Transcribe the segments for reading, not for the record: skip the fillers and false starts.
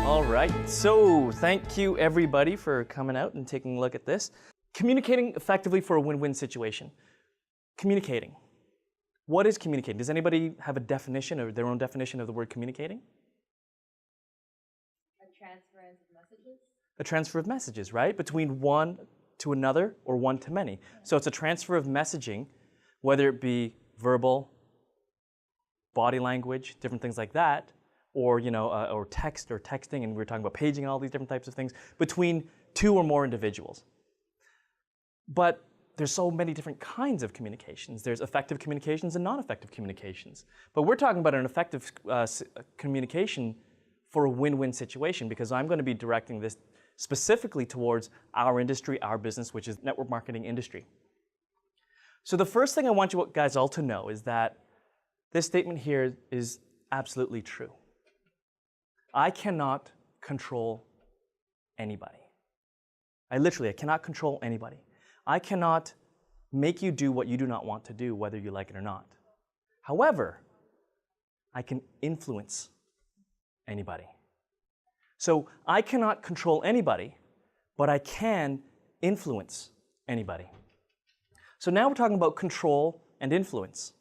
All right, so thank you everybody for coming out and taking a look at this. Communicating effectively for a win-win situation. Communicating. What is communicating? Does anybody have a definition or their own definition of the word communicating? A transference of messages? A transfer of messages, right? Between one to another or one to many. So it's a transfer of messaging, whether it be verbal, body language, different things like that, or or text or texting, and we were talking about paging and all these different types of things, between two or more individuals. But there's so many different kinds of communications. There's effective communications and non-effective communications. But we're talking about an effective communication for a win-win situation, because I'm going to be directing this specifically towards our industry, our business, which is network marketing industry. So the first thing I want you guys all to know is that this statement here is absolutely true. I cannot control anybody. I cannot control anybody. I cannot make you do what you do not want to do, whether you like it or not. However, I can influence anybody. So I cannot control anybody, but I can influence anybody. So now we're talking about control and influence.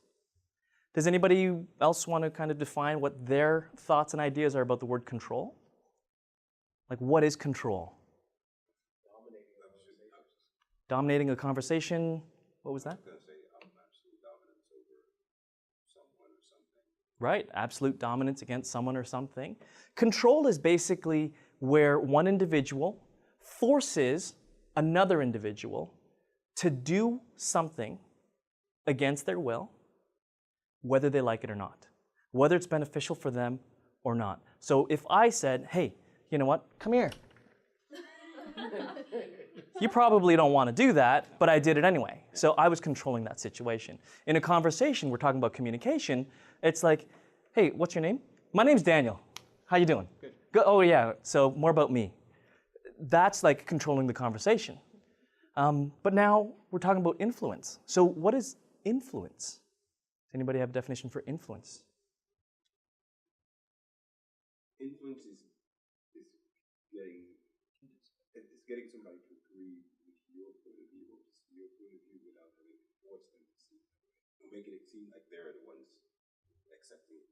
Does anybody else want to kind of define what their thoughts and ideas are about the word control? Like, what is control? Dominating a conversation. What was that? I was going to say absolute dominance over someone or something. Right, absolute dominance against someone or something. Control is basically where one individual forces another individual to do something against their will, whether they like it or not, whether it's beneficial for them or not. So if I said, hey, you know what, come here. You probably don't want to do that, but I did it anyway. So I was controlling that situation. In a conversation, we're talking about communication. It's like, hey, what's your name? My name's Daniel. How you doing? Good. Good. Oh yeah, so more about me. That's like controlling the conversation. But now we're talking about influence. So what is influence? Does anybody have a definition for influence? Influence is getting somebody to agree with your point of view, or to see your point of view without having to force them to see it that way, or making it seem like they're the ones accepting it,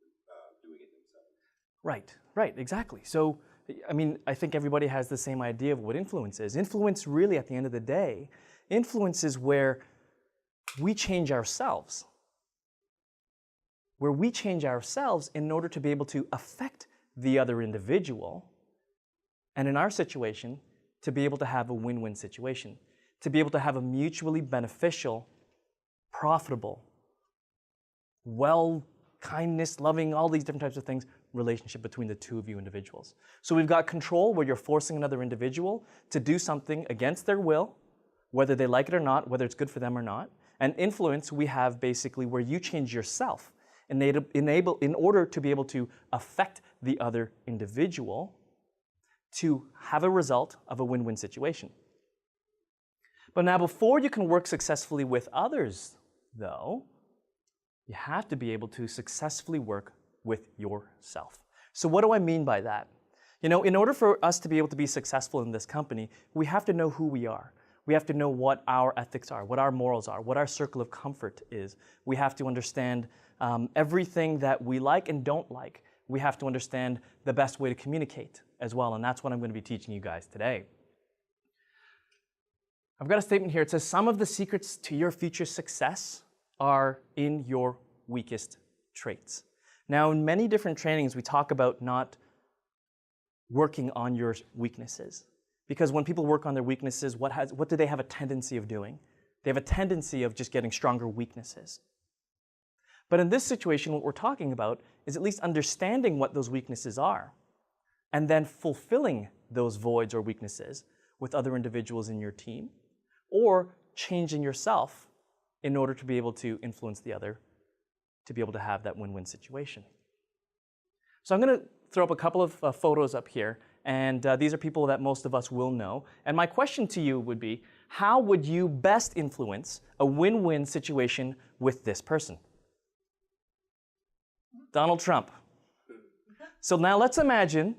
doing it themselves. Right, exactly. So, I mean, I think everybody has the same idea of what influence is. Influence, really, at the end of the day, influence is where we change ourselves. Where we change ourselves in order to be able to affect the other individual, and in our situation, to be able to have a win-win situation, to be able to have a mutually beneficial, profitable, kindness, loving, all these different types of things, relationship between the two of you individuals. So we've got control, where you're forcing another individual to do something against their will, whether they like it or not, whether it's good for them or not. And influence, we have basically where you change yourself in order to be able to affect the other individual to have a result of a win-win situation. But now, before you can work successfully with others, though, you have to be able to successfully work with yourself. So what do I mean by that? In order for us to be able to be successful in this company, we have to know who we are. We have to know what our ethics are, what our morals are, what our circle of comfort is. We have to understand everything that we like and don't like. We have to understand the best way to communicate as well, and that's what I'm going to be teaching you guys today. I've got a statement here. It says, some of the secrets to your future success are in your weakest traits. Now, in many different trainings, we talk about not working on your weaknesses. Because when people work on their weaknesses, what do they have a tendency of doing? They have a tendency of just getting stronger weaknesses. But in this situation, what we're talking about is at least understanding what those weaknesses are, and then fulfilling those voids or weaknesses with other individuals in your team, or changing yourself in order to be able to influence the other, to be able to have that win-win situation. So I'm going to throw up a couple of photos up here, and these are people that most of us will know. And my question to you would be, how would you best influence a win-win situation with this person? Donald Trump. So now let's imagine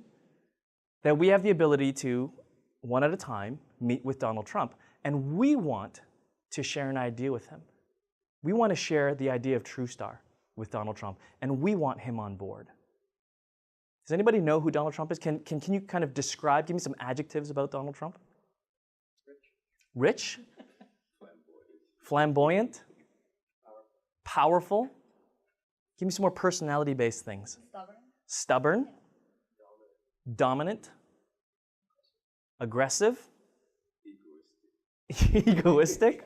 that we have the ability to, one at a time, meet with Donald Trump, and we want to share an idea with him. We want to share the idea of TrueStar with Donald Trump, and we want him on board. Does anybody know who Donald Trump is? Can you kind of describe, give me some adjectives about Donald Trump? Rich? Flamboyant? Powerful? Give me some more personality-based things. Stubborn? Dominant? Aggressive? Egoistic?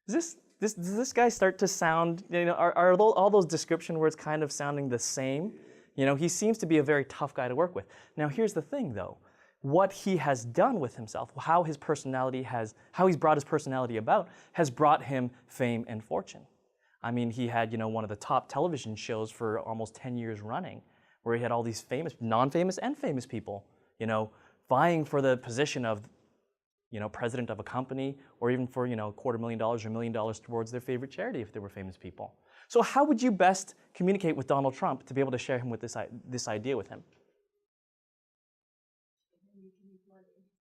Does this guy start to sound, are all those description words kind of sounding the same? He seems to be a very tough guy to work with. Now, here's the thing, though. What he has done with himself, how he's brought his personality about, has brought him fame and fortune. I mean, he had, one of the top television shows for almost 10 years running, where he had all these famous, non-famous and famous people, vying for the position of, president of a company, or even for, $250,000 or $1 million towards their favorite charity if they were famous people. So how would you best communicate with Donald Trump to be able to share him with this idea with him?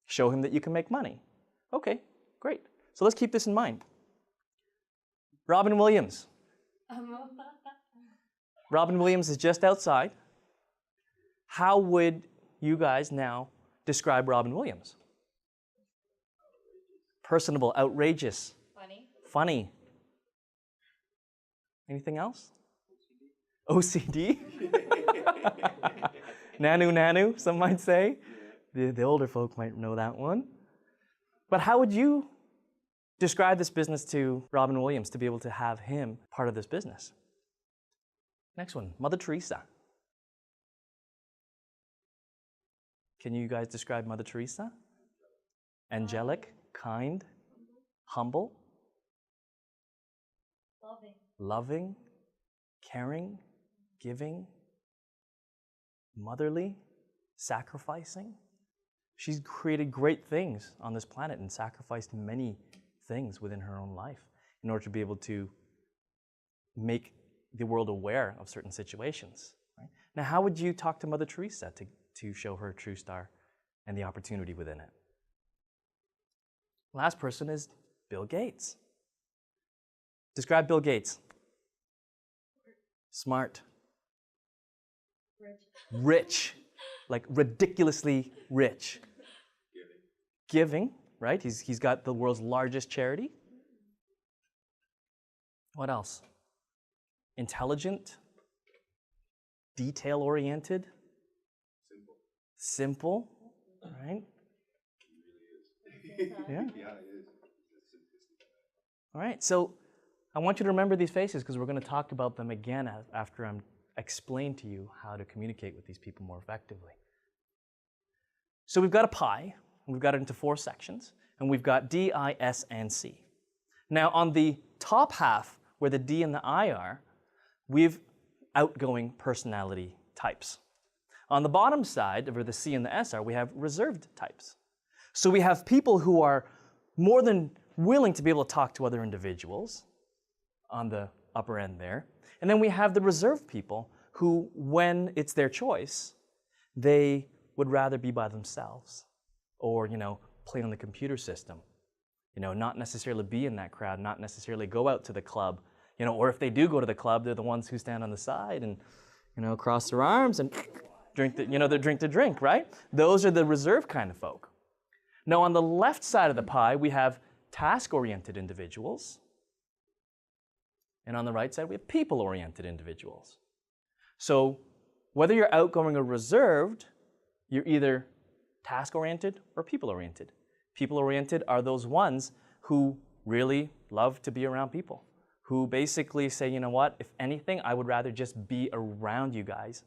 Show him that you can make money. Okay, great. So let's keep this in mind. Robin Williams. Robin Williams is just outside. How would you guys now describe Robin Williams? Personable, outrageous. Funny. Anything else? OCD? Nanu, some might say. The older folk might know that one. But how would you describe this business to Robin Williams to be able to have him part of this business? Next one, Mother Teresa. Can you guys describe Mother Teresa? Angelic, kind, humble, loving, caring, giving, motherly, sacrificing. She's created great things on this planet and sacrificed many things within her own life in order to be able to make the world aware of certain situations. Right? Now, how would you talk to Mother Teresa to show her TrueStar and the opportunity within it? Last person is Bill Gates. Describe Bill Gates. Smart. Rich. Like ridiculously rich. Giving, right? He's got the world's largest charity. What else? Intelligent. Detail-oriented. Simple. Right? Yeah. All right, so I want you to remember these faces because we're going to talk about them again after I'm explain to you how to communicate with these people more effectively. So we've got a pie, and we've got it into 4 sections, and we've got D, I, S, and C. Now on the top half, where the D and the I are, we've outgoing personality types. On the bottom side, where the C and the S are, we have reserved types. So we have people who are more than willing to be able to talk to other individuals on the upper end there. And then we have the reserved people who, when it's their choice, they would rather be by themselves or, play on the computer system, not necessarily be in that crowd, not necessarily go out to the club, or if they do go to the club, they're the ones who stand on the side and, cross their arms and drink the drink, right? Those are the reserved kind of folk. Now, on the left side of the pie, we have task-oriented individuals. And on the right side, we have people-oriented individuals. So whether you're outgoing or reserved, you're either task-oriented or people-oriented. People-oriented are those ones who really love to be around people, who basically say, you know what, if anything, I would rather just be around you guys.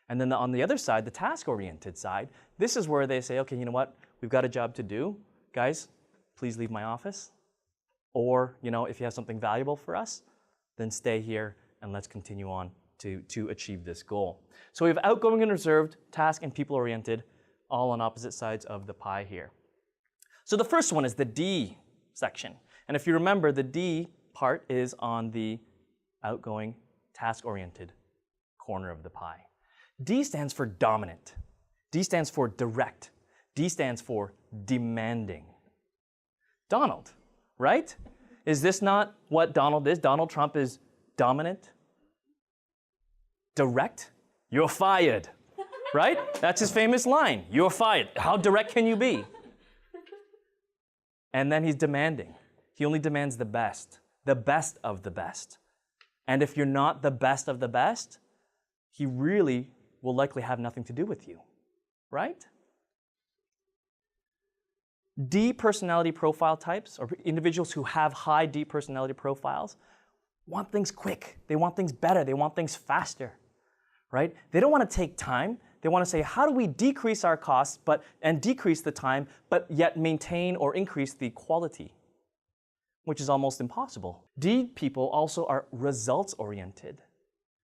And then on the other side, the task-oriented side, this is where they say, okay, you know what, we've got a job to do. Guys, please leave my office. Or, if you have something valuable for us, then stay here and let's continue on to achieve this goal. So we have outgoing and reserved, task and people-oriented, all on opposite sides of the pie here. So the first one is the D section. And if you remember, the D part is on the outgoing, task-oriented corner of the pie. D stands for dominant. D stands for direct. D stands for demanding. Donald, right? Is this not what Donald is? Donald Trump is dominant, direct. You're fired, right? That's his famous line. You're fired. How direct can you be? And then he's demanding. He only demands the best of the best. And if you're not the best of the best, he really will likely have nothing to do with you, right? D personality profile types, or individuals who have high D personality profiles, want things quick. They want things better. They want things faster, right? They don't want to take time. They want to say, how do we decrease our costs and decrease the time, but yet maintain or increase the quality, which is almost impossible. D people also are results-oriented.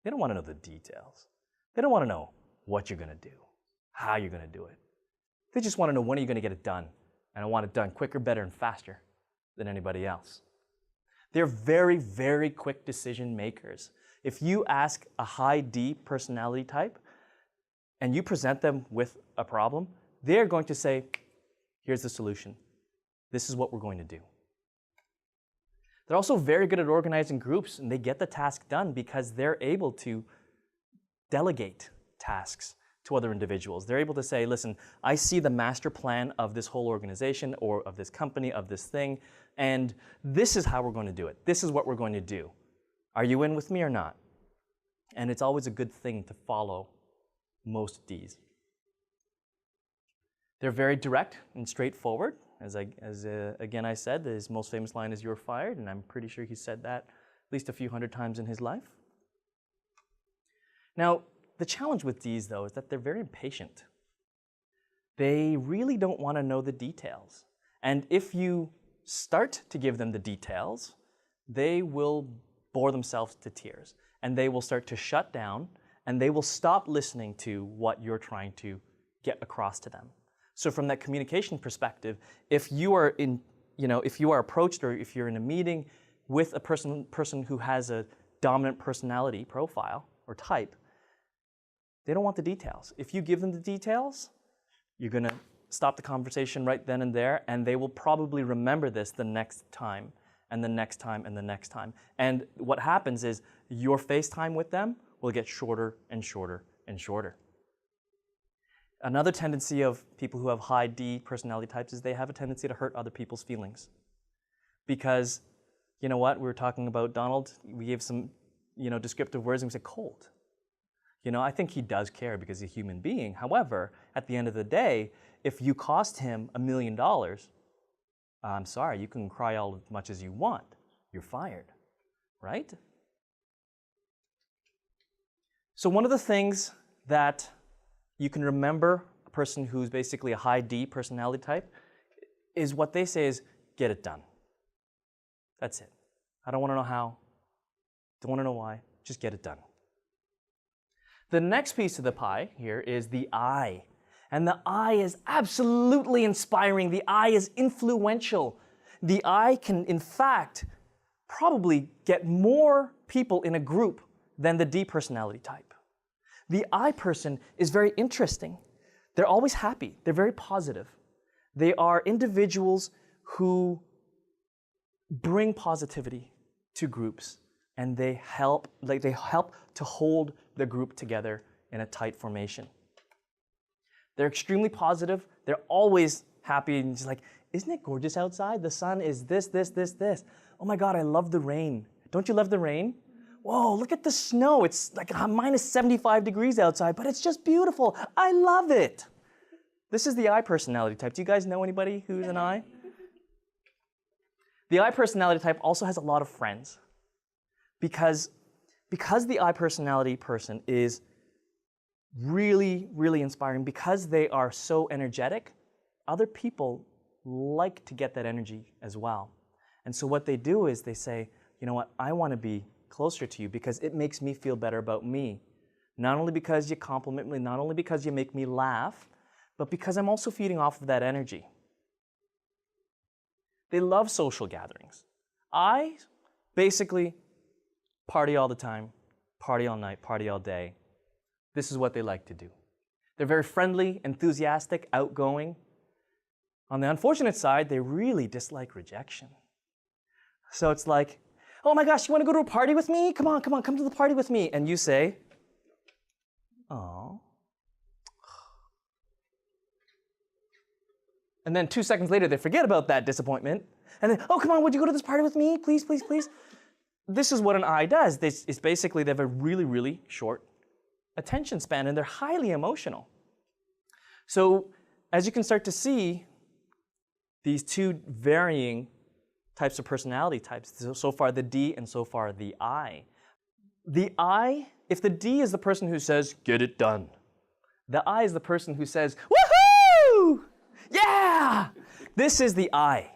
They don't want to know the details. They don't want to know what you're going to do, how you're going to do it. They just want to know when are you going to get it done. And I want it done quicker, better, and faster than anybody else. They're very, very quick decision makers. If you ask a high D personality type and you present them with a problem, they're going to say, here's the solution. This is what we're going to do. They're also very good at organizing groups, and they get the task done because they're able to delegate tasks to other individuals. They're able to say, listen, I see the master plan of this whole organization or of this company, of this thing, and this is how we're going to do it. This is what we're going to do. Are you in with me or not? And it's always a good thing to follow most Ds. They're very direct and straightforward. Again, I said, his most famous line is, "You're fired," and I'm pretty sure he said that at least a few hundred times in his life. Now, the challenge with Ds, though, is that they're very impatient. They really don't want to know the details. And if you start to give them the details, they will bore themselves to tears. And they will start to shut down, and they will stop listening to what you're trying to get across to them. So from that communication perspective, if you are approached, or if you're in a meeting with a person who has a dominant personality profile or type, they don't want the details. If you give them the details, you're going to stop the conversation right then and there, and they will probably remember this the next time, and the next time, and the next time. And what happens is your FaceTime with them will get shorter and shorter and shorter. Another tendency of people who have high D personality types is they have a tendency to hurt other people's feelings. Because, you know what, we were talking about Donald, we gave some, descriptive words, and we said cold. I think he does care because he's a human being. However, at the end of the day, if you cost him $1 million, I'm sorry, you can cry all as much as you want. You're fired, right? So one of the things that you can remember a person who's basically a high D personality type is what they say is, get it done. That's it. I don't want to know how. Don't want to know why. Just get it done. The next piece of the pie here is the I. And the I is absolutely inspiring. The I is influential. The I can, in fact, probably get more people in a group than the D personality type. The I person is very interesting. They're always happy. They're very positive. They are individuals who bring positivity to groups, and they help to hold the group together in a tight formation. They're extremely positive. They're always happy and just like, isn't it gorgeous outside? The sun is this, this, this, this. Oh my God, I love the rain. Don't you love the rain? Whoa, look at the snow. It's like minus 75 degrees outside, but it's just beautiful. I love it. This is the I personality type. Do you guys know anybody who's an I? The I personality type also has a lot of friends because the I personality person is really, really inspiring, because they are so energetic, other people like to get that energy as well. And so what they do is they say, you know what, I want to be closer to you because it makes me feel better about me. Not only because you compliment me, not only because you make me laugh, but because I'm also feeding off of that energy. They love social gatherings. I basically party all the time, party all night, party all day. This is what they like to do. They're very friendly, enthusiastic, outgoing. On the unfortunate side, they really dislike rejection. So it's like, oh my gosh, you want to go to a party with me? Come on, come to the party with me. And you say, oh. And then 2 seconds later, they forget about that disappointment. And then, oh, come on, would you go to this party with me? Please, please, please. This is what an I does. It's basically they have a really, really short attention span, and they're highly emotional. So as you can start to see, these two varying types of personality types, so far the D and so far the I. The I, if the D is the person who says, get it done, the I is the person who says, woohoo! Yeah! This is the I.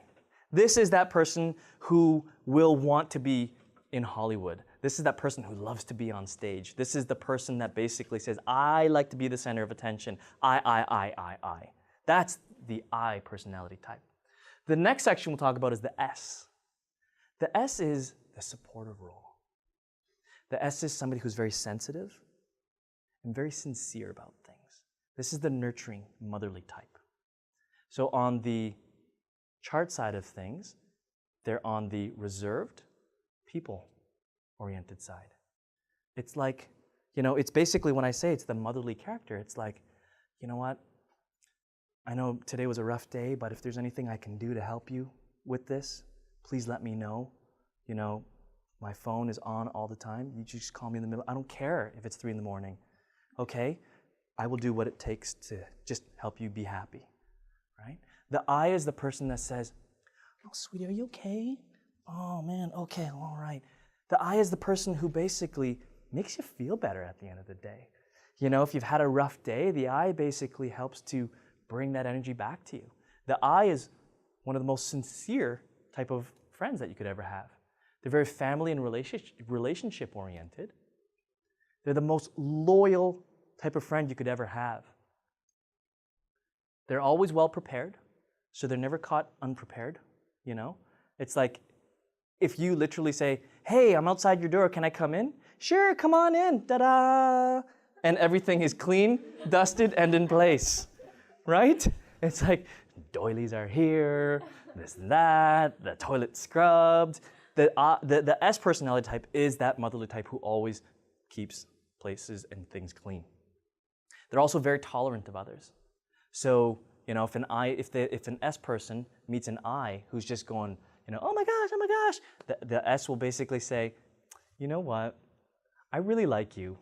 This is that person who will want to be in Hollywood. This is that person who loves to be on stage. This is the person that basically says, I like to be the center of attention. I. That's the I personality type. The next section we'll talk about is the S. The S is the supportive role. The S is somebody who's very sensitive and very sincere about things. This is the nurturing, motherly type. So on the chart side of things, they're on the reserved, people-oriented side. It's like, it's basically when I say it's the motherly character, it's like, you know what? I know today was a rough day, but if there's anything I can do to help you with this, please let me know. My phone is on all the time. You just call me in the middle. I don't care if it's 3 a.m, okay? I will do what it takes to just help you be happy, right? The I is the person that says, oh, sweetie, are you okay? Oh, man, okay, all right. The I is the person who basically makes you feel better at the end of the day. If you've had a rough day, the I basically helps to bring that energy back to you. The I is one of the most sincere type of friends that you could ever have. They're very family and relationship oriented. They're the most loyal type of friend you could ever have. They're always well prepared, so they're never caught unprepared, It's like if you literally say, hey, I'm outside your door, can I come in? Sure, come on in, ta-da! And everything is clean, dusted, and in place, right? It's like, doilies are here, this and that, the toilet scrubbed. The S personality type is that motherly type who always keeps places and things clean. They're also very tolerant of others. So, if an S person meets an I who's just going, oh my gosh, the S will basically say, you know what, I really like you.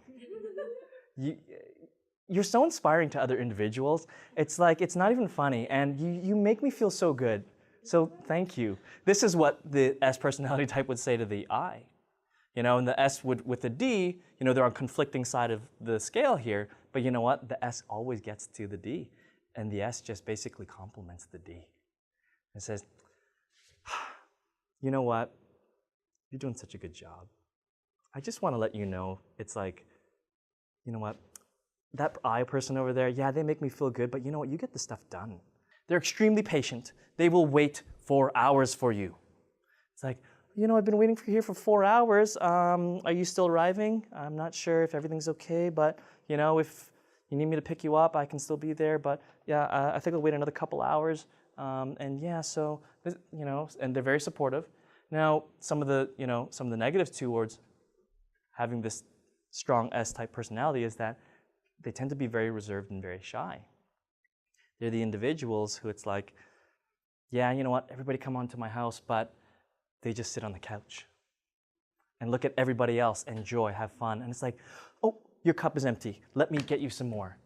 You're so inspiring to other individuals. It's like, it's not even funny, and you make me feel so good. So thank you. This is what the S personality type would say to the I. And the S with the D, they're on conflicting side of the scale here, but you know what? The S always gets to the D, and the S just basically compliments the D. It says, you know what? You're doing such a good job. I just want to let you know, it's like, you know what? That I person over there, yeah, they make me feel good, but you know what? You get the stuff done. They're extremely patient. They will wait for hours for you. It's like, I've been waiting for you here for 4 hours. Are you still arriving? I'm not sure if everything's okay, but if you need me to pick you up, I can still be there. But yeah, I think I'll wait another couple hours. And yeah, so and they're very supportive. Now, some of the negatives towards having this strong S-type personality is that they tend to be very reserved and very shy. They're the individuals who it's like, yeah, you know what, everybody come onto my house, but they just sit on the couch and look at everybody else, enjoy, have fun. And it's like, oh, your cup is empty. Let me get you some more.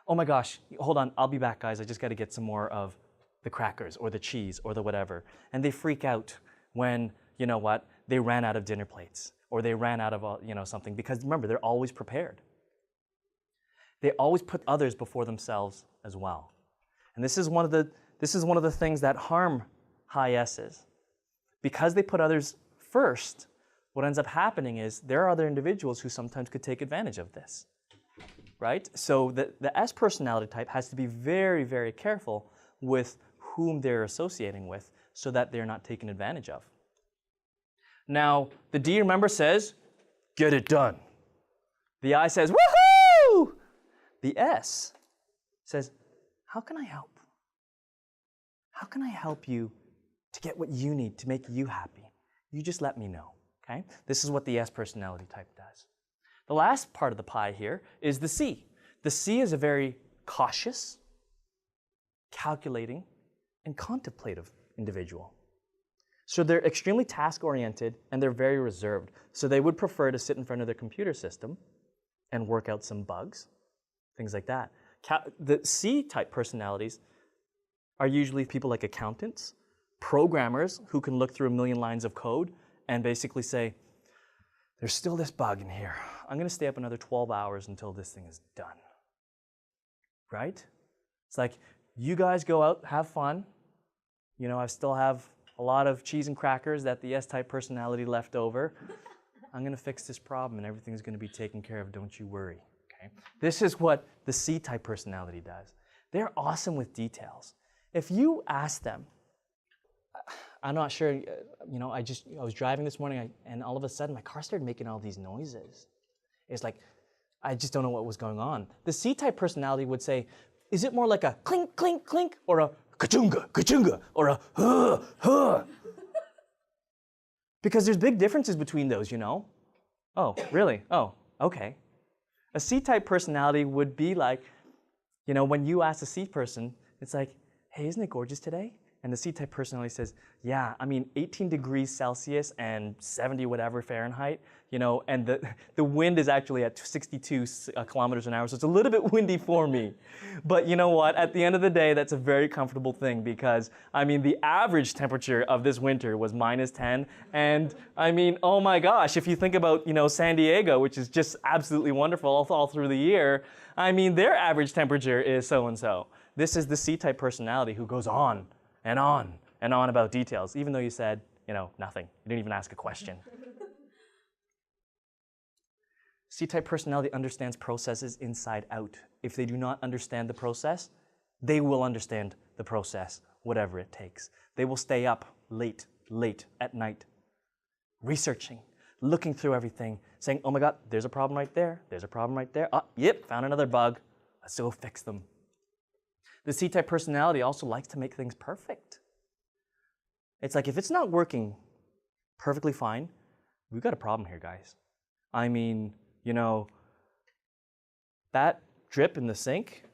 Oh my gosh, hold on, I'll be back, guys. I just got to get some more of the crackers or the cheese or the whatever. And they freak out when, they ran out of dinner plates or they ran out of, something. Because remember, they're always prepared. They always put others before themselves as well. And this is one of the things that harm high S's. Because they put others first, what ends up happening is there are other individuals who sometimes could take advantage of this, right? So the S personality type has to be very, very careful with whom they're associating with so that they're not taken advantage of. Now, the D, remember, says, get it done. The I says, woohoo! The S says, how can I help? How can I help you to get what you need to make you happy? You just let me know, okay? This is what the S personality type does. The last part of the pie here is the C. The C is a very cautious, calculating, and contemplative individual. So they're extremely task-oriented and they're very reserved. So they would prefer to sit in front of their computer system and work out some bugs, things like that. The C-type personalities are usually people like accountants, programmers who can look through a million lines of code and basically say, there's still this bug in here. I'm going to stay up another 12 hours until this thing is done. Right? It's like, you guys go out, have fun. You know, I still have a lot of cheese and crackers that the S-type personality left over. I'm going to fix this problem and everything's going to be taken care of, don't you worry. Okay? This is what the C-type personality does. They're awesome with details. If you ask them, I'm not sure, you know, I was driving this morning and all of a sudden my car started making all these noises. It's like, I just don't know what was going on. The C-type personality would say, is it more like a clink, clink, clink, or a ka-chunga, ka-chunga, or a huh, huh? Because there's big differences between those, you know? Oh, really? Oh, okay. A C-type personality would be like, you know, when you ask a C person, it's like, hey, isn't it gorgeous today? And the C-type personality says, yeah, I mean, 18 degrees Celsius and 70 whatever Fahrenheit, you know, and the wind is actually at 62 kilometers an hour, so it's a little bit windy for me. But you know what? At the end of the day, that's a very comfortable thing because, I mean, the average temperature of this winter was -10. And I mean, oh my gosh, if you think about, you know, San Diego, which is just absolutely wonderful all through the year, I mean, their average temperature is so-and-so. This is the C-type personality who goes on and on and on about details, even though you said, you know, nothing. You didn't even ask a question. C-type personality understands processes inside out. If they do not understand the process, they will understand the process, whatever it takes. They will stay up late at night, researching, looking through everything, saying, oh my God, there's a problem right there. There's a problem right there. Oh, yep, found another bug. Let's go fix them. The C-type personality also likes to make things perfect. It's like, if it's not working perfectly fine, we've got a problem here, guys. I mean, you know, that drip in the sink,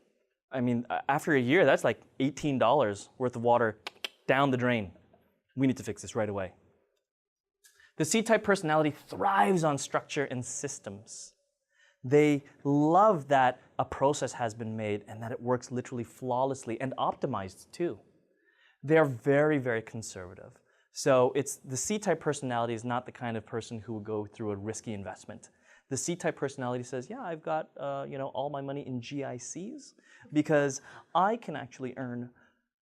I mean, after a year, that's like $18 worth of water down the drain. We need to fix this right away. The C-type personality thrives on structure and systems. They love that a process has been made and that it works literally flawlessly and optimized too. They're very, very conservative. So the C-type personality is not the kind of person who would go through a risky investment. The C-type personality says, yeah, I've got you know, all my money in GICs because I can actually earn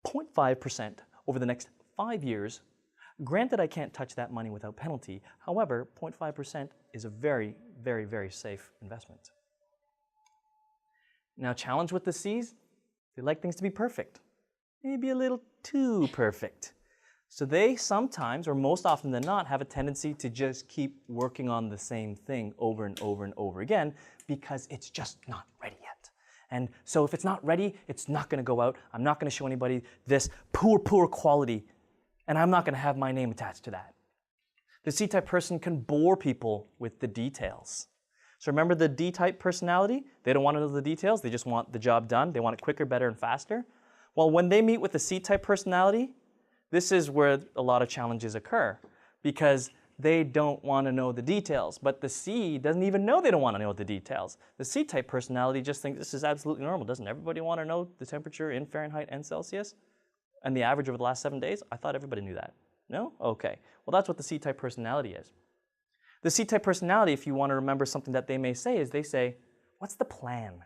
0.5% over the next 5 years. Granted, I can't touch that money without penalty. However, 0.5% is a very, very, very safe investment. Now, challenge with the C's, they like things to be perfect. Maybe a little too perfect. So they sometimes, or most often than not, have a tendency to just keep working on the same thing over and over and over again because it's just not ready yet. And so if it's not ready, it's not going to go out. I'm not going to show anybody this poor quality, and I'm not going to have my name attached to that. The C-type person can bore people with the details. So remember the D-type personality? They don't want to know the details. They just want the job done. They want it quicker, better, and faster. Well, when they meet with the C-type personality, this is where a lot of challenges occur because they don't want to know the details. But the C doesn't even know they don't want to know the details. The C-type personality just thinks this is absolutely normal. Doesn't everybody want to know the temperature in Fahrenheit and Celsius? And the average over the last 7 days? I thought everybody knew that. No? Okay. Well, that's what the C-type personality is. The C-type personality, if you want to remember something that they may say, is they say, what's the plan?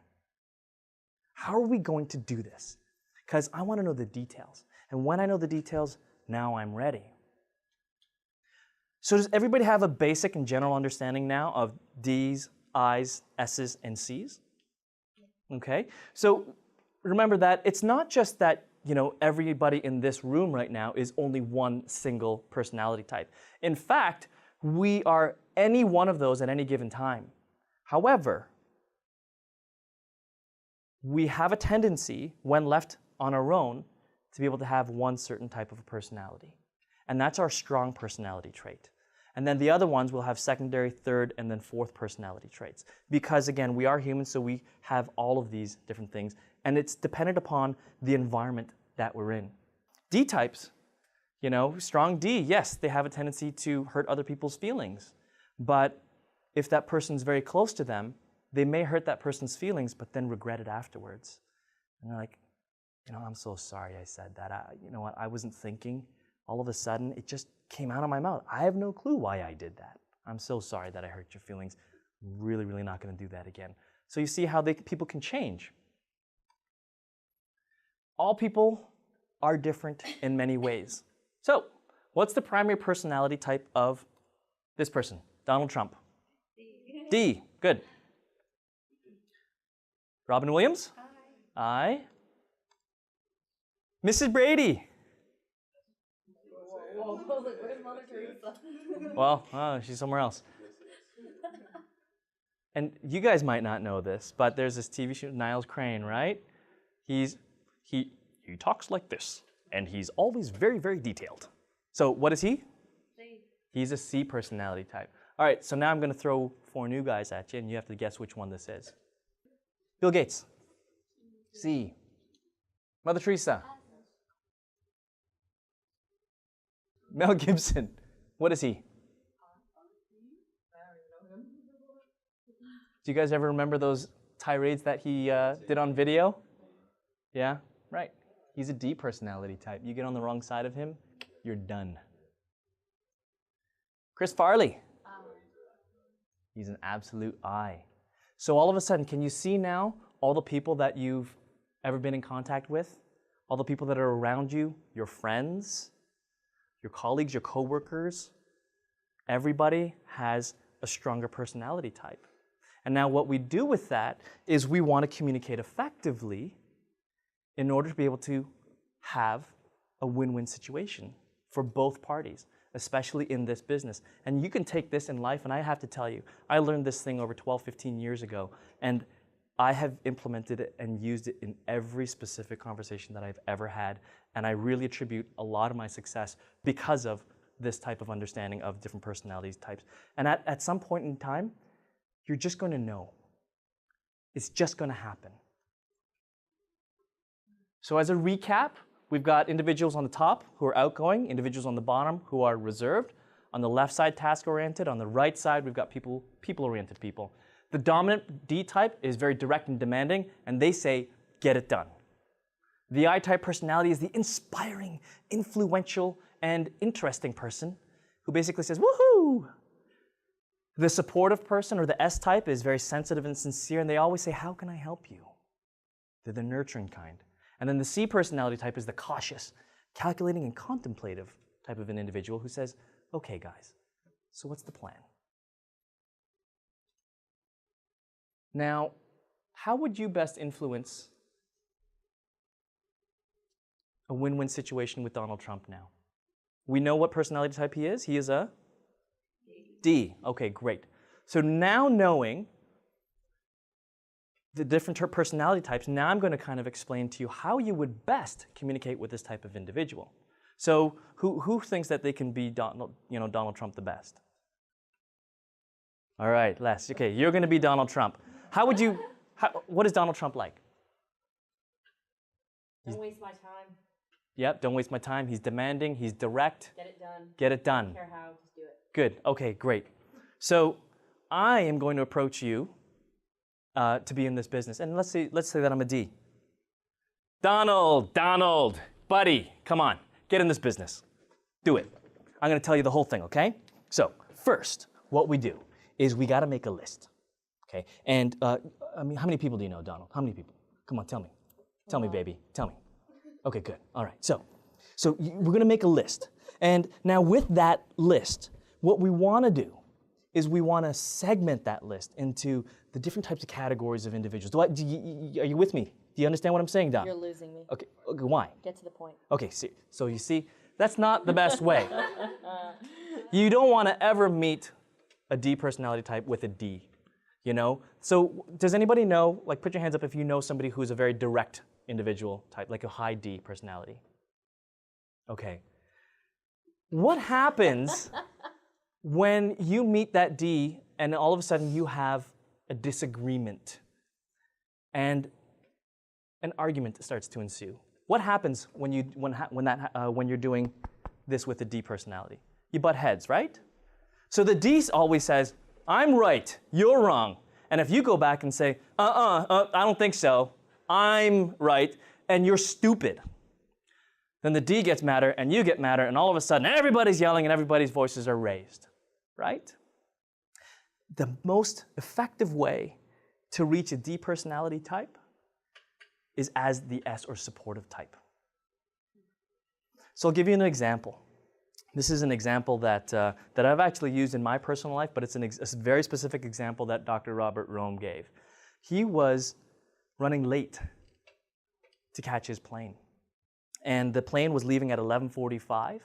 How are we going to do this? Because I want to know the details. And when I know the details, now I'm ready. So does everybody have a basic and general understanding now of D's, I's, S's, and C's? Okay. So remember that it's not just that, you know, everybody in this room right now is only one single personality type. In fact, we are any one of those at any given time. However, we have a tendency, when left on our own, to be able to have one certain type of a personality. And that's our strong personality trait. And then the other ones will have secondary, third, and then fourth personality traits. Because again, we are humans, so we have all of these different things. And it's dependent upon the environment that we're in. D types, you know, strong D, yes, they have a tendency to hurt other people's feelings. But if that person's very close to them, they may hurt that person's feelings, but then regret it afterwards. And they're like, you know, I'm so sorry I said that. You know what, I wasn't thinking. All of a sudden, it just came out of my mouth. I have no clue why I did that. I'm so sorry that I hurt your feelings. Really, really not going to do that again. So you see how people can change. All people are different in many ways. So, what's the primary personality type of this person, Donald Trump? D. Good. Robin Williams? Aye. Mrs. Brady? Where's Mother Teresa? Well, she's somewhere else. And you guys might not know this, but there's this TV show, Niles Crane, right? He talks like this, and he's always very, very detailed. So what is he? C. He's a C personality type. All right, so now I'm going to throw 4 new guys at you, and you have to guess which one this is. Bill Gates. C. Mother Teresa. Mel Gibson. What is he? Do you guys ever remember those tirades that he did on video? Yeah? Right. He's a D personality type. You get on the wrong side of him, you're done. Chris Farley. He's an absolute I. So all of a sudden, can you see now all the people that you've ever been in contact with? All the people that are around you, your friends, your colleagues, your coworkers, everybody has a stronger personality type. And now what we do with that is we want to communicate effectively in order to be able to have a win-win situation for both parties, especially in this business. And you can take this in life, and I have to tell you, I learned this thing over 12, 15 years ago, and I have implemented it and used it in every specific conversation that I've ever had, and I really attribute a lot of my success because of this type of understanding of different personality types. And at some point in time, you're just going to know. It's just going to happen. So as a recap, we've got individuals on the top who are outgoing, individuals on the bottom who are reserved. On the left side, task-oriented. On the right side, we've got people-oriented people. The dominant D type is very direct and demanding, and they say, get it done. The I-type personality is the inspiring, influential, and interesting person who basically says, woohoo! The supportive person, or the S-type, is very sensitive and sincere, and they always say, how can I help you? They're the nurturing kind. And then the C personality type is the cautious, calculating, and contemplative type of an individual who says, okay, guys, so what's the plan? Now, how would you best influence a win-win situation with Donald Trump now? We know what personality type he is. He is a D. Okay, great. So now knowing the different personality types, now I'm going to kind of explain to you how you would best communicate with this type of individual. So who thinks that they can be Donald Trump the best? All right, Les. Okay, you're going to be Donald Trump. What is Donald Trump like? Don't waste my time. Yep, don't waste my time. He's demanding, he's direct. Get it done. Get it done. Don't care how, just do it. Good, okay, great. So I am going to approach you to be in this business. And let's say that I'm a D. Donald, buddy, come on, get in this business. Do it. I'm going to tell you the whole thing, okay? So first, what we do is we got to make a list, okay? And how many people do you know, Donald? How many people? Come on, tell me. Tell me, baby. Tell me. Okay, good. All right. So we're going to make a list. And now with that list, what we want to do is we want to segment that list into the different types of categories of individuals. Are you with me? Do you understand what I'm saying, Don? You're losing me. Okay, why? Get to the point. Okay, so you see, that's not the best way. You don't want to ever meet a D personality type with a D. You know? So does anybody know, like put your hands up if you know somebody who's a very direct individual type, like a high D personality. Okay. What happens when you meet that D and all of a sudden you have a disagreement and an argument starts to ensue? What happens when you're doing this with a D personality? You butt heads, right? So the D always says, I'm right, you're wrong. And if you go back and say, I don't think so, I'm right, and you're stupid, then the D gets madder and you get madder, and all of a sudden everybody's yelling and everybody's voices are raised, right? The most effective way to reach a D personality type is as the S or supportive type. So I'll give you an example. This is an example that I've actually used in my personal life, but it's a very specific example that Dr. Robert Rome gave. He was running late to catch his plane. And the plane was leaving at 11:45,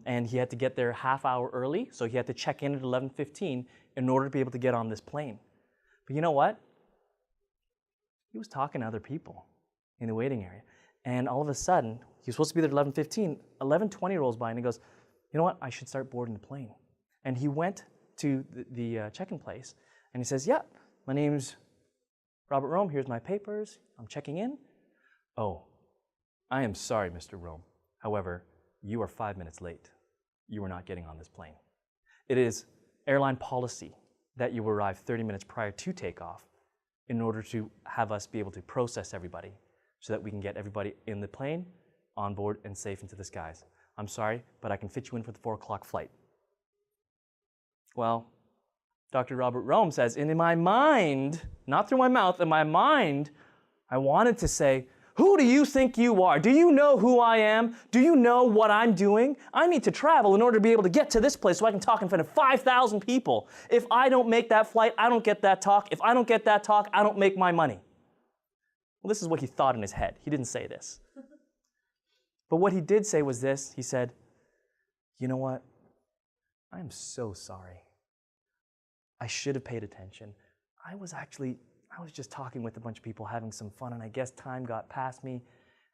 and he had to get there half hour early, so he had to check in at 11:15 in order to be able to get on this plane. But you know what? He was talking to other people in the waiting area. And all of a sudden, he was supposed to be there at 11:15, 11:20 rolls by, and he goes, you know what, I should start boarding the plane. And he went to the check-in place, and he says, yeah, my name's Robert Rome, here's my papers, I'm checking in. Oh, I am sorry, Mr. Rome. However, you are 5 minutes late. You are not getting on this plane. It is airline policy that you arrive 30 minutes prior to takeoff in order to have us be able to process everybody so that we can get everybody in the plane, on board, and safe into the skies. I'm sorry, but I can fit you in for the 4 o'clock flight. Well, Dr. Robert Rome says, in my mind, not through my mouth, in my mind, I wanted to say, who do you think you are? Do you know who I am? Do you know what I'm doing? I need to travel in order to be able to get to this place so I can talk in front of 5,000 people. If I don't make that flight, I don't get that talk. If I don't get that talk, I don't make my money. Well, this is what he thought in his head. He didn't say this. But what he did say was this. He said, you know what? I am so sorry. I should have paid attention. I was just talking with a bunch of people, having some fun, and I guess time got past me,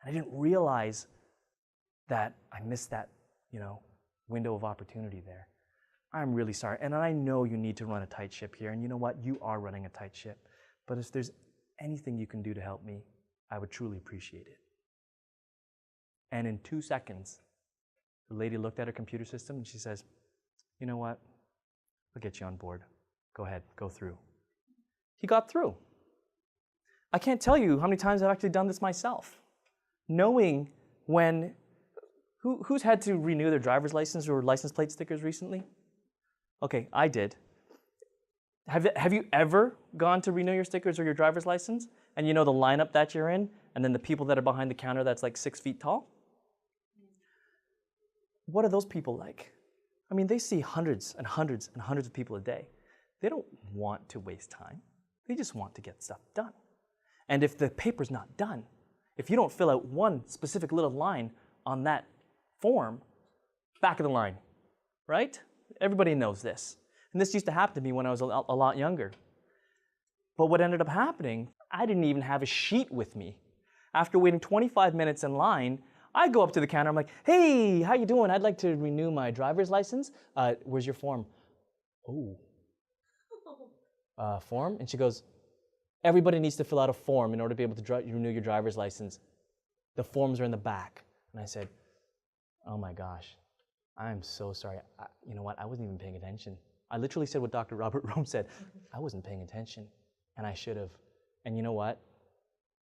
and I didn't realize that I missed that, window of opportunity there. I'm really sorry, and I know you need to run a tight ship here, and you know what? You are running a tight ship, but if there's anything you can do to help me, I would truly appreciate it. And in 2 seconds, the lady looked at her computer system, and she says, you know what? I'll get you on board. Go ahead, go through. He got through. I can't tell you how many times I've actually done this myself. Knowing when, who's had to renew their driver's license or license plate stickers recently? Okay, I did. Have you ever gone to renew your stickers or your driver's license and you know the lineup that you're in and then the people that are behind the counter that's like 6 feet tall? What are those people like? I mean, they see hundreds and hundreds and hundreds of people a day. They don't want to waste time. They just want to get stuff done. And if the paper's not done, if you don't fill out one specific little line on that form, back of the line, right? Everybody knows this. And this used to happen to me when I was a lot younger. But what ended up happening, I didn't even have a sheet with me. After waiting 25 minutes in line, I go up to the counter, I'm like, hey, how you doing? I'd like to renew my driver's license. Where's your form? Oh. Form? And she goes, everybody needs to fill out a form in order to be able to renew your driver's license. The forms are in the back. And I said, oh my gosh, I'm so sorry. You know what? I wasn't even paying attention. I literally said what Dr. Robert Rome said. I wasn't paying attention, and I should have. And you know what?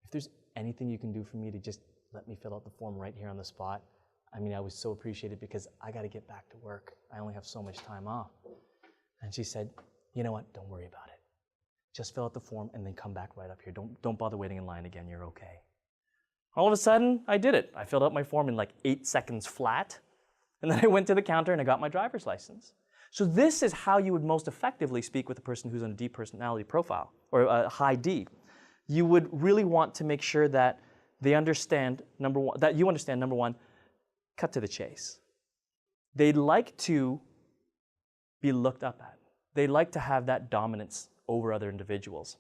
If there's anything you can do for me to just let me fill out the form right here on the spot, I mean, I was so appreciated because I got to get back to work. I only have so much time off. And she said, you know what? Don't worry about it. Just fill out the form and then come back right up here. Don't bother waiting in line again. You're okay. All of a sudden, I did it. I filled out my form in like 8 seconds flat. And then I went to the counter and I got my driver's license. So this is how you would most effectively speak with a person who's on a D personality profile, or a high D. You would really want to make sure that they understand, number one, cut to the chase. They like to be looked up at. They like to have that dominance over other individuals.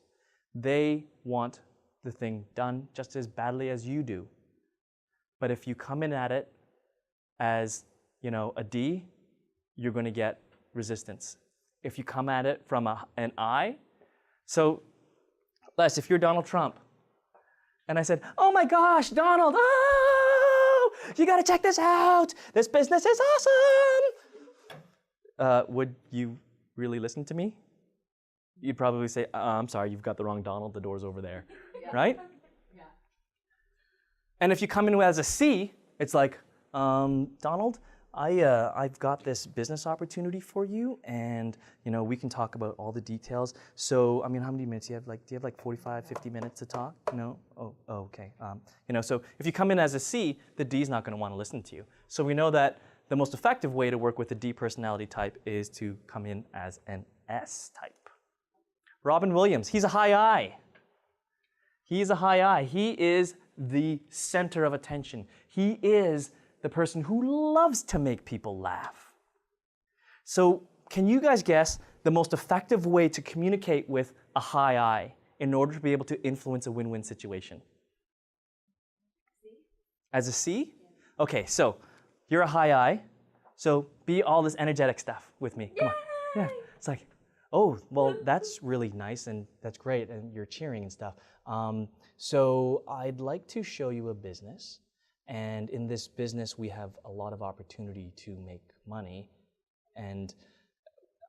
They want the thing done just as badly as you do. But if you come in at it as, a D, you're going to get resistance. If you come at it from an I, so Les, if you're Donald Trump, and I said, oh my gosh, Donald, oh, you got to check this out. This business is awesome. Would you really listen to me? You'd probably say, I'm sorry, you've got the wrong Donald. The door's over there, right? Yeah. And if you come in as a C, it's like, Donald, I've got this business opportunity for you, and we can talk about all the details. So, how many minutes do you have? Do you have 45, 50 minutes to talk? No? Oh, okay. So if you come in as a C, the D is not going to want to listen to you. So we know that the most effective way to work with the D personality type is to come in as an S type. Robin Williams, he's a high I. He's a high I. He is the center of attention. He is the person who loves to make people laugh. So can you guys guess the most effective way to communicate with a high I in order to be able to influence a win-win situation? C? As a C? Okay, so you're a high I, so be all this energetic stuff with me. Come on. Yeah. It's like, oh, well, that's really nice and that's great, and you're cheering and stuff. So I'd like to show you a business. And in this business, we have a lot of opportunity to make money. And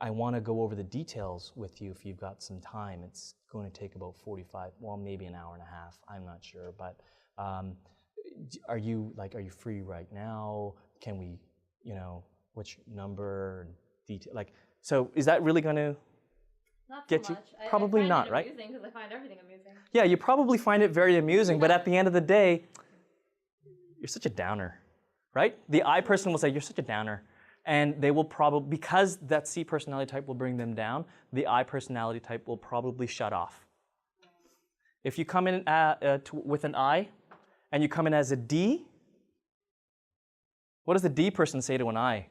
I want to go over the details with you if you've got some time. It's going to take about 45, well, maybe an hour and a half. I'm not sure. But are you free right now? Can we, what's your number and detail? So is that really going to Not get too you? much. Probably I find not, it right? amusing because I find everything amusing. Yeah, you probably find it very amusing, but at the end of the day, you're such a downer, right? The I person will say, you're such a downer. And they will probably, because that C personality type will bring them down, the I personality type will probably shut off. If you come in with an I, and you come in as a D, what does the D person say to an I?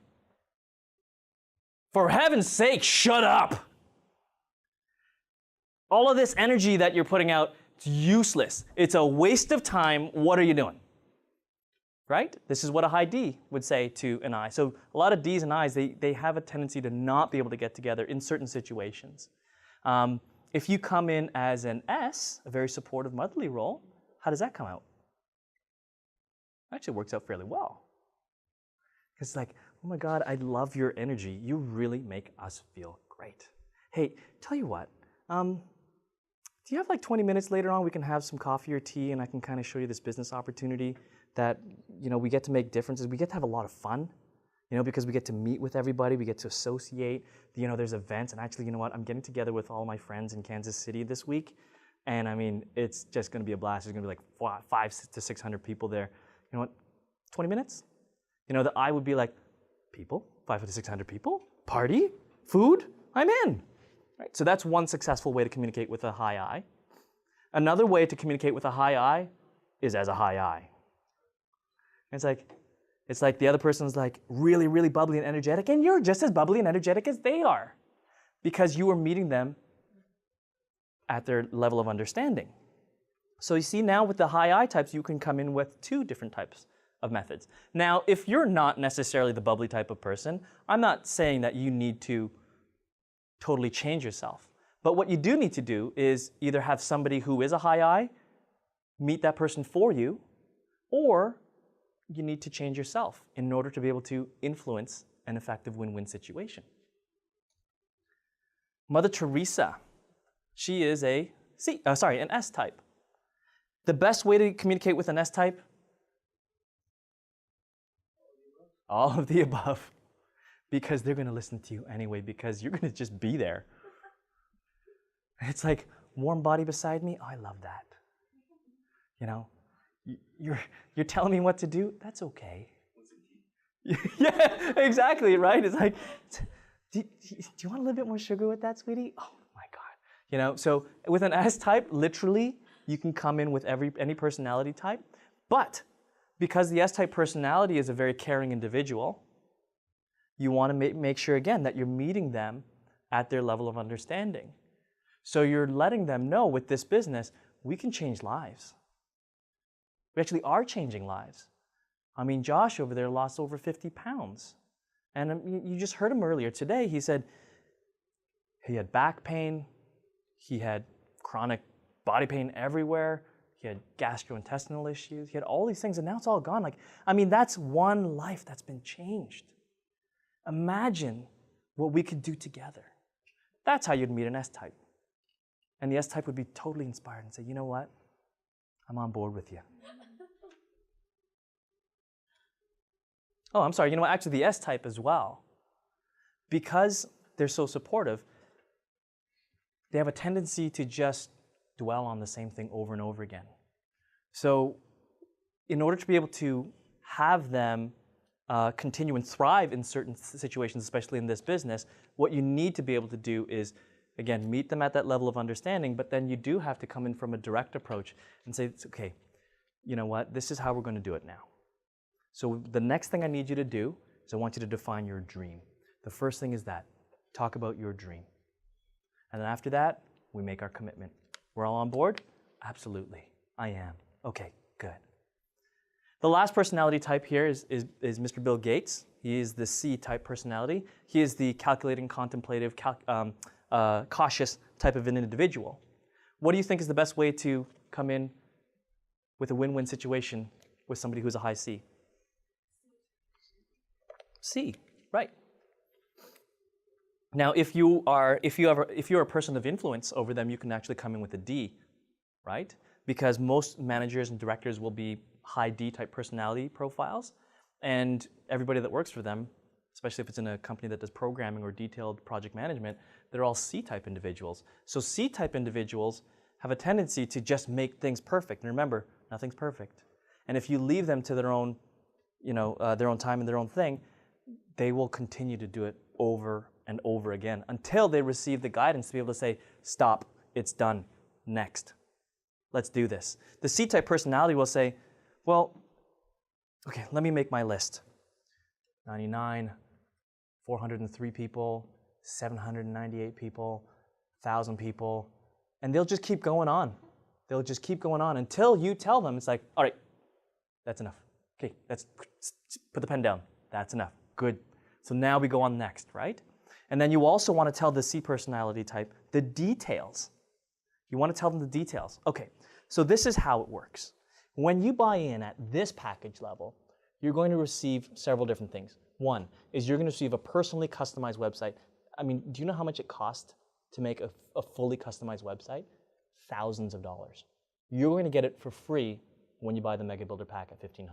For heaven's sake, shut up! All of this energy that you're putting out, it's useless. It's a waste of time. What are you doing? Right? This is what a high D would say to an I. So a lot of Ds and Is, they have a tendency to not be able to get together in certain situations. If you come in as an S, a very supportive motherly role, how does that come out? Actually works out fairly well. Because it's like, oh my God, I love your energy. You really make us feel great. Hey, tell you what, do you have 20 minutes later on? We can have some coffee or tea and I can kind of show you this business opportunity that, we get to make differences. We get to have a lot of fun, because we get to meet with everybody. We get to associate. There's events. And actually, you know what? I'm getting together with all my friends in Kansas City this week. And it's just going to be a blast. There's going to be 500 to 600 people there. You know what? 20 minutes? The I would be like, people? 500 to 600 people? Party? Food? I'm in. Right? So that's one successful way to communicate with a high I. Another way to communicate with a high I is as a high I. It's like the other person's really, really bubbly and energetic, and you're just as bubbly and energetic as they are because you are meeting them at their level of understanding. So you see now with the high I types, you can come in with two different types of methods. Now, if you're not necessarily the bubbly type of person, I'm not saying that you need to totally change yourself. But what you do need to do is either have somebody who is a high I meet that person for you, or you need to change yourself in order to be able to influence an effective win-win situation. Mother Teresa, she is an S type. The best way to communicate with an S type? All of the above. Because they're going to listen to you anyway, because you're going to just be there. It's like, warm body beside me, oh, I love that. You're telling me what to do? That's okay. Yeah, exactly, right? It's like, do you want a little bit more sugar with that, sweetie? Oh my God. So with an S type, literally, you can come in with any personality type. But because the S type personality is a very caring individual, you want to make sure, again, that you're meeting them at their level of understanding. So you're letting them know with this business, we can change lives. We actually are changing lives. I mean, Josh over there lost over 50 pounds. And you just heard him earlier today. He said he had back pain, he had chronic body pain everywhere, he had gastrointestinal issues, he had all these things, and now it's all gone. Like, I mean, that's one life that's been changed. Imagine what we could do together. That's how you'd meet an S-type. And the S-type would be totally inspired and say, you know what? I'm on board with you. Oh, I'm sorry, you know what? Actually, the S-type as well. Because they're so supportive, they have a tendency to just dwell on the same thing over and over again. So in order to be able to have them continue and thrive in certain situations, especially in this business, what you need to be able to do is, again, meet them at that level of understanding, but then you do have to come in from a direct approach and say, it's okay, you know what, this is how we're going to do it now. So the next thing I need you to do is I want you to define your dream. The first thing is that, talk about your dream. And then after that, we make our commitment. We're all on board? Absolutely, I am. Okay, good. The last personality type here is Mr. Bill Gates. He is the C-type personality. He is the calculating, contemplative, cautious type of an individual. What do you think is the best way to come in with a win-win situation with somebody who's a high C? C, right. Now, if you're a person of influence over them, you can actually come in with a D, right? Because most managers and directors will be high D-type personality profiles, and everybody that works for them, especially if it's in a company that does programming or detailed project management, they're all C-type individuals. So C-type individuals have a tendency to just make things perfect. And remember, nothing's perfect. And if you leave them to their own, their own time and their own thing, they will continue to do it over and over again until they receive the guidance to be able to say, stop, it's done, next. Let's do this. The C-type personality will say, well, okay, let me make my list. 99, 403 people, 798 people, 1,000 people, and they'll just keep going on. They'll just keep going on until you tell them, it's like, all right, that's enough. Okay, put the pen down. That's enough. Good. So now we go on next, right? And then you also want to tell the C personality type the details. You want to tell them the details. Okay, so this is how it works. When you buy in at this package level, you're going to receive several different things. One is you're going to receive a personally customized website. I mean, do you know how much it costs to make a fully customized website? Thousands of dollars. You're going to get it for free when you buy the Mega Builder Pack at $1,500.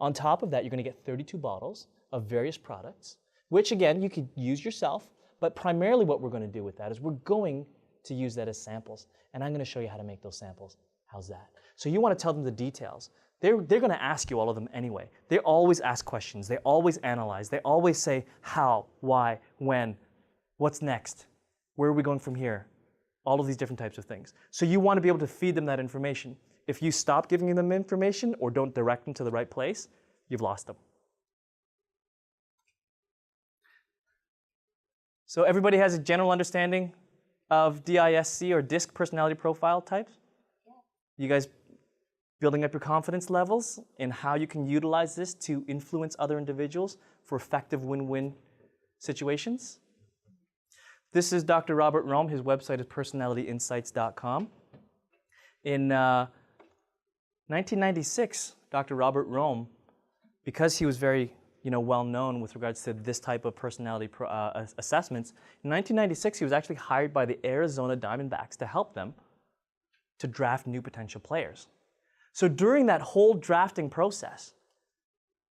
On top of that, you're going to get 32 bottles of various products, which again, you could use yourself, but primarily what we're going to do with that is we're going to use that as samples, and I'm going to show you how to make those samples. How's that? So you want to tell them the details. They're going to ask you all of them anyway. They always ask questions. They always analyze. They always say how, why, when, what's next, where are we going from here, all of these different types of things. So you want to be able to feed them that information. If you stop giving them information or don't direct them to the right place, you've lost them. So everybody has a general understanding of DISC or DISC personality profile types? Yeah. You guys building up your confidence levels in how you can utilize this to influence other individuals for effective win-win situations? This is Dr. Robert Rome. His website is personalityinsights.com. In 1996, Dr. Robert Rome, because he was very well known with regards to this type of personality assessments, in 1996 he was actually hired by the Arizona Diamondbacks to help them to draft new potential players. So during that whole drafting process,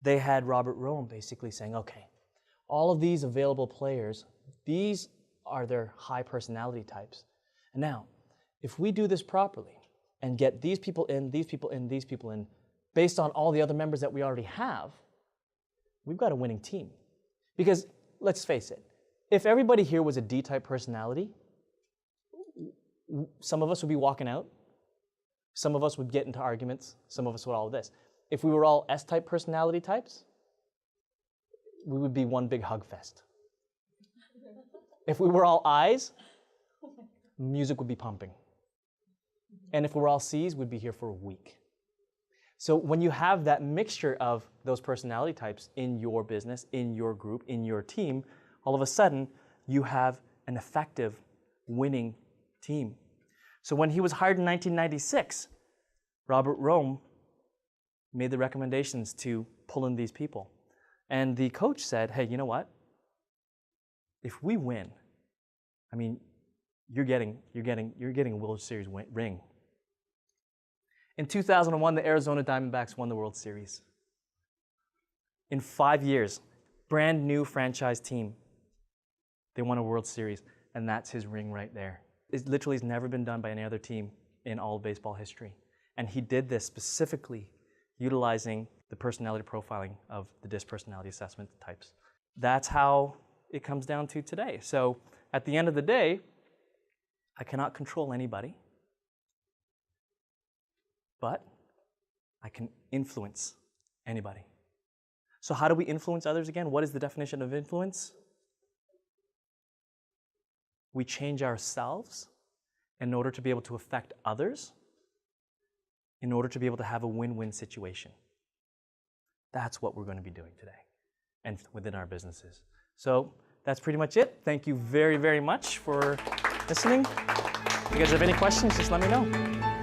they had Robert Rome basically saying, okay, all of these available players, these are their high personality types. And now, if we do this properly and get these people in, these people in, these people in, based on all the other members that we already have, we've got a winning team. Because let's face it, if everybody here was a D-type personality, some of us would be walking out, some of us would get into arguments, some of us would all of this. If we were all S-type personality types, we would be one big hug fest. If we were all I's, music would be pumping. And if we're all C's, we'd be here for a week. So when you have that mixture of those personality types in your business, in your group, in your team, all of a sudden you have an effective, winning team. So when he was hired in 1996, Robert Rome made the recommendations to pull in these people. And the coach said, hey, you know what? If we win, I mean, you're getting a World Series ring. In 2001, the Arizona Diamondbacks won the World Series. In 5 years, brand new franchise team, they won a World Series, and that's his ring right there. It literally has never been done by any other team in all of baseball history. And he did this specifically utilizing the personality profiling of the DISC personality assessment types. That's how it comes down to today. So at the end of the day, I cannot control anybody, but I can influence anybody. So how do we influence others again? What is the definition of influence? We change ourselves in order to be able to affect others, in order to be able to have a win-win situation. That's what we're going to be doing today and within our businesses. So that's pretty much it. Thank you very, very much for listening. If you guys have any questions, just let me know.